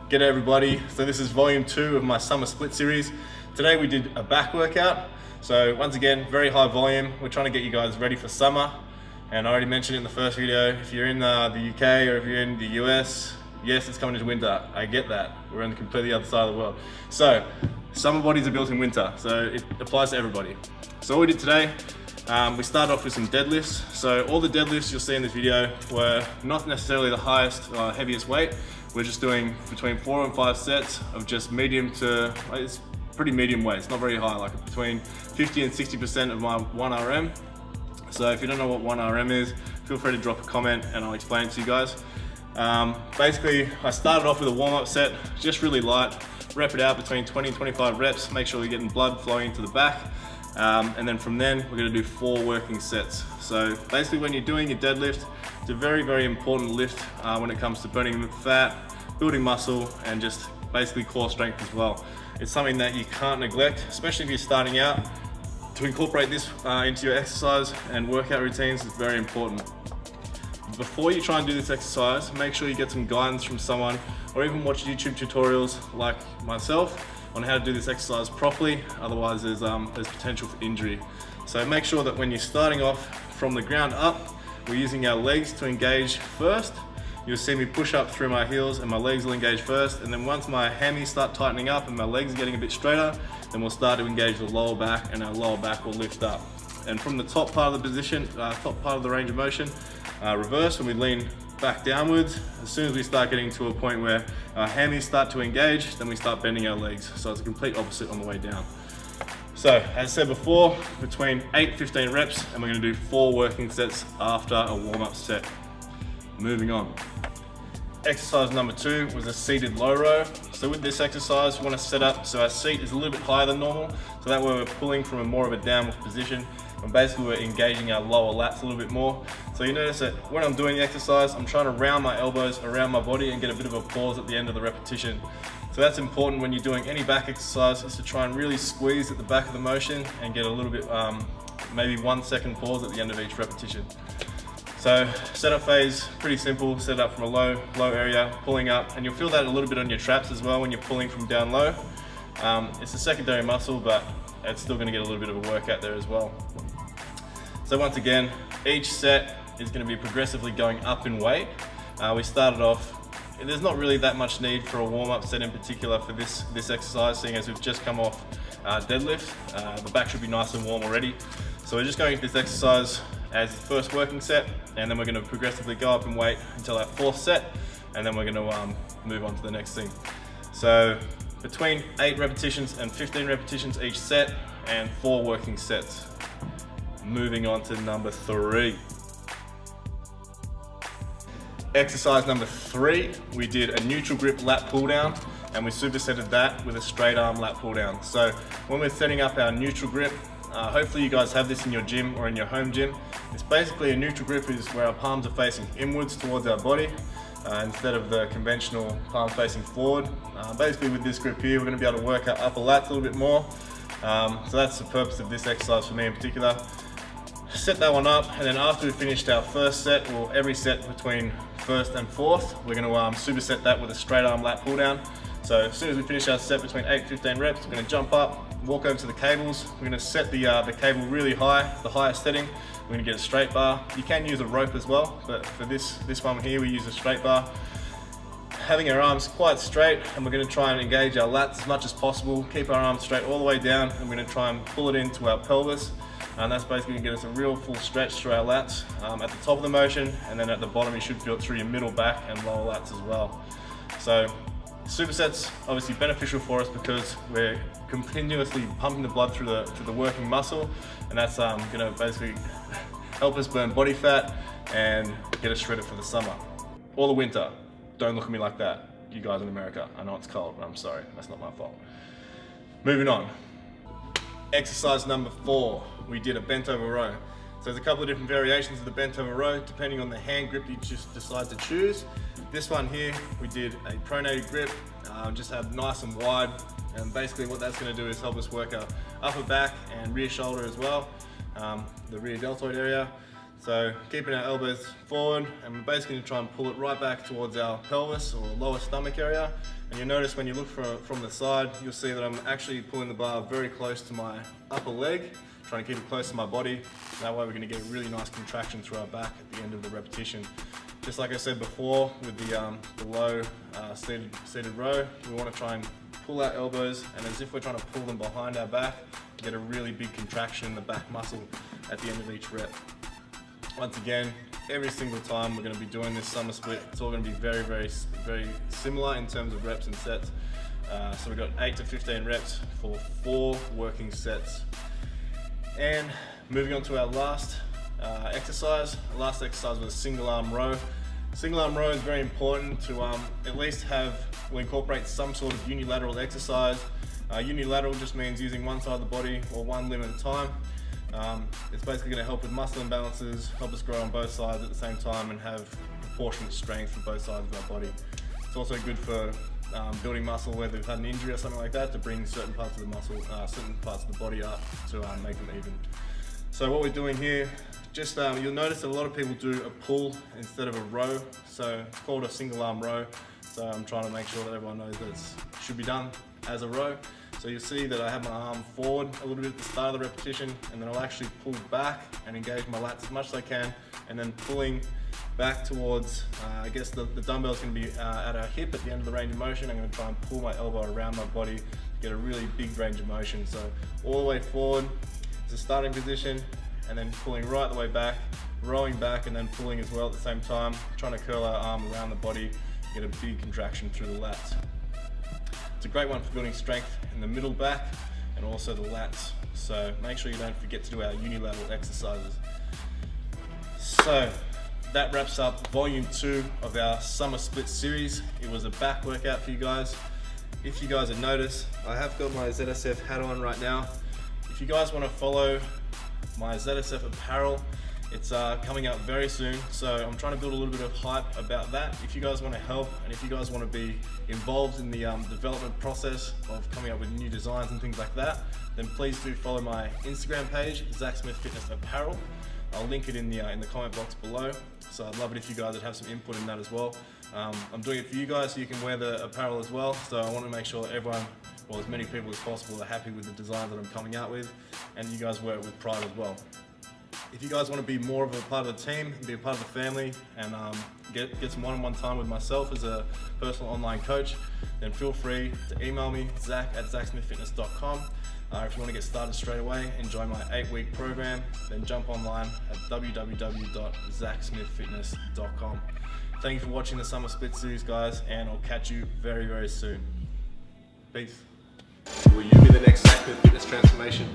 G'day everybody. So this is volume 2 of my summer split series. Today we did a back workout. So once again, very high volume. We're trying to get you guys ready for summer. And I already mentioned it in the first video, if you're in the UK or if you're in the US, yes, it's coming into winter. I get that. We're on the completely other side of the world. So summer bodies are built in winter. So it applies to everybody. So what we did today, we started off with some deadlifts. So all the deadlifts you'll see in this video were not necessarily the highest or heaviest weight. We're just doing between 4 and 5 sets of just medium to, it's pretty medium weight. It's not very high, like between 50 and 60% of my 1RM. So if you don't know what 1RM is, feel free to drop a comment and I'll explain it to you guys. Basically, I started off with a warm-up set, just really light. Rep it out between 20 and 25 reps. Make sure you're getting blood flowing into the back. And then from then, we're gonna do 4 working sets. So basically when you're doing your deadlift, it's a very, very important lift when it comes to burning fat, building muscle, and just basically core strength as well. It's something that you can't neglect, especially if you're starting out. To incorporate this into your exercise and workout routines is very important. Before you try and do this exercise, make sure you get some guidance from someone or even watch YouTube tutorials like myself on how to do this exercise properly. Otherwise there's potential for injury. So make sure that when you're starting off from the ground up, we're using our legs to engage first. You'll see me push up through my heels and my legs will engage first, and then once my hammies start tightening up and my legs are getting a bit straighter, then we'll start to engage the lower back and our lower back will lift up. And from the top part of the position, top part of the range of motion, reverse, when we lean back downwards, as soon as we start getting to a point where our hammies start to engage, then we start bending our legs. So it's a complete opposite on the way down. So as I said before, between 8 and 15 reps, and we're gonna do 4 working sets after a warm-up set. Moving on. Exercise number 2 was a seated low row. So with this exercise, we want to set up so our seat is a little bit higher than normal. So that way we're pulling from a more of a downward position. And basically we're engaging our lower lats a little bit more. So you notice that when I'm doing the exercise, I'm trying to round my elbows around my body and get a bit of a pause at the end of the repetition. So that's important when you're doing any back exercise, is to try and really squeeze at the back of the motion and get a little bit, maybe 1 second pause at the end of each repetition. So setup phase, pretty simple. Set up from a low area, pulling up, and you'll feel that a little bit on your traps as well when you're pulling from down low. It's a secondary muscle, but it's still gonna get a little bit of a workout there as well. So once again, each set is gonna be progressively going up in weight. We started off, there's not really that much need for a warm-up set in particular for this exercise, seeing as we've just come off deadlift. The back should be nice and warm already. So we're just going into this exercise as the first working set, and then we're gonna progressively go up in weight until our 4th set, and then we're gonna move on to the next thing. So between 8 repetitions and 15 repetitions each set, and 4 working sets. Moving on to number 3. Exercise number 3, we did a neutral grip lat pull down, and we supersetted that with a straight arm lat pull down. So when we're setting up our neutral grip, hopefully you guys have this in your gym or in your home gym. It's basically a neutral grip is where our palms are facing inwards towards our body instead of the conventional palms facing forward. Basically with this grip here, we're going to be able to work our upper lats a little bit more. So that's the purpose of this exercise for me in particular. Set that one up, and then after we finished our first set, or every set between 1st and 4th, we're going to superset that with a straight arm lat pull down. So as soon as we finish our set between 8 and 15 reps, we're going to jump up, walk over to the cables. We're going to set the cable really high, the highest setting. We're going to get a straight bar. You can use a rope as well, but for this one here, we use a straight bar. Having our arms quite straight, and we're going to try and engage our lats as much as possible. Keep our arms straight all the way down, and we're going to try and pull it into our pelvis. And that's basically going to get us a real full stretch through our lats at the top of the motion, and then at the bottom you should feel it through your middle back and lower lats as well. So supersets obviously beneficial for us because we're continuously pumping the blood through the working muscle, and that's going to basically help us burn body fat and get us shredded for the summer or the winter. Don't look at me like that, you guys in America. I know it's cold, but I'm sorry, that's not my fault. Moving on. Exercise number 4, we did a bent over row. So there's a couple of different variations of the bent over row depending on the hand grip you just decide to choose. This one here, we did a pronated grip, just had nice and wide, and basically what that's going to do is help us work our upper back and rear shoulder as well, the rear deltoid area. So keeping our elbows forward, and we're basically going to try and pull it right back towards our pelvis or lower stomach area. And you'll notice when you look from the side, you'll see that I'm actually pulling the bar very close to my upper leg, trying to keep it close to my body. That way we're going to get a really nice contraction through our back at the end of the repetition. Just like I said before with the low seated row, we want to try and pull our elbows, and as if we're trying to pull them behind our back, get a really big contraction in the back muscle at the end of each rep. Once again, every single time we're going to be doing this summer split, it's all going to be very, very, very similar in terms of reps and sets. So we've got 8 to 15 reps for 4 working sets. And moving on to our last exercise. The last exercise was a single arm row. Single arm row is very important to at least we'll incorporate some sort of unilateral exercise. Unilateral just means using one side of the body or one limb at a time. It's basically going to help with muscle imbalances, help us grow on both sides at the same time, and have proportionate strength from both sides of our body. It's also good for building muscle where they've had an injury or something like that, to bring certain parts of the muscle, certain parts of the body up to make them even. So what we're doing here, just you'll notice that a lot of people do a pull instead of a row, so it's called a single arm row. So I'm trying to make sure that everyone knows that it should be done as a row. So you'll see that I have my arm forward a little bit at the start of the repetition, and then I'll actually pull back and engage my lats as much as I can, and then pulling back towards, I guess the dumbbell's going to be at our hip at the end of the range of motion. I'm going to try and pull my elbow around my body, get a really big range of motion. So all the way forward is a starting position, and then pulling right the way back, rowing back, and then pulling as well at the same time, trying to curl our arm around the body, get a big contraction through the lats. It's a great one for building strength in the middle back and also the lats. So make sure you don't forget to do our unilateral exercises. So that wraps up volume 2 of our summer split series. It was a back workout for you guys. If you guys have noticed, I have got my ZSF hat on right now. If you guys want to follow my ZSF apparel, it's coming out very soon, so I'm trying to build a little bit of hype about that. If you guys want to help, and if you guys want to be involved in the development process of coming up with new designs and things like that, then please do follow my Instagram page, Zach Smith Fitness Apparel. I'll link it in the comment box below. So I'd love it if you guys would have some input in that as well. I'm doing it for you guys so you can wear the apparel as well. So I want to make sure that everyone, well, as many people as possible, are happy with the design that I'm coming out with, and you guys wear it with pride as well. If you guys want to be more of a part of the team, be a part of the family, and get some one-on-one time with myself as a personal online coach, then feel free to email me, zach@zacksmithfitness.com. If you want to get started straight away and join my 8-week program, then jump online at www.zacksmithfitness.com. Thank you for watching the Summer Split series, guys, and I'll catch you very, very soon. Peace. Will you be the next Zach Smith Fitness transformation?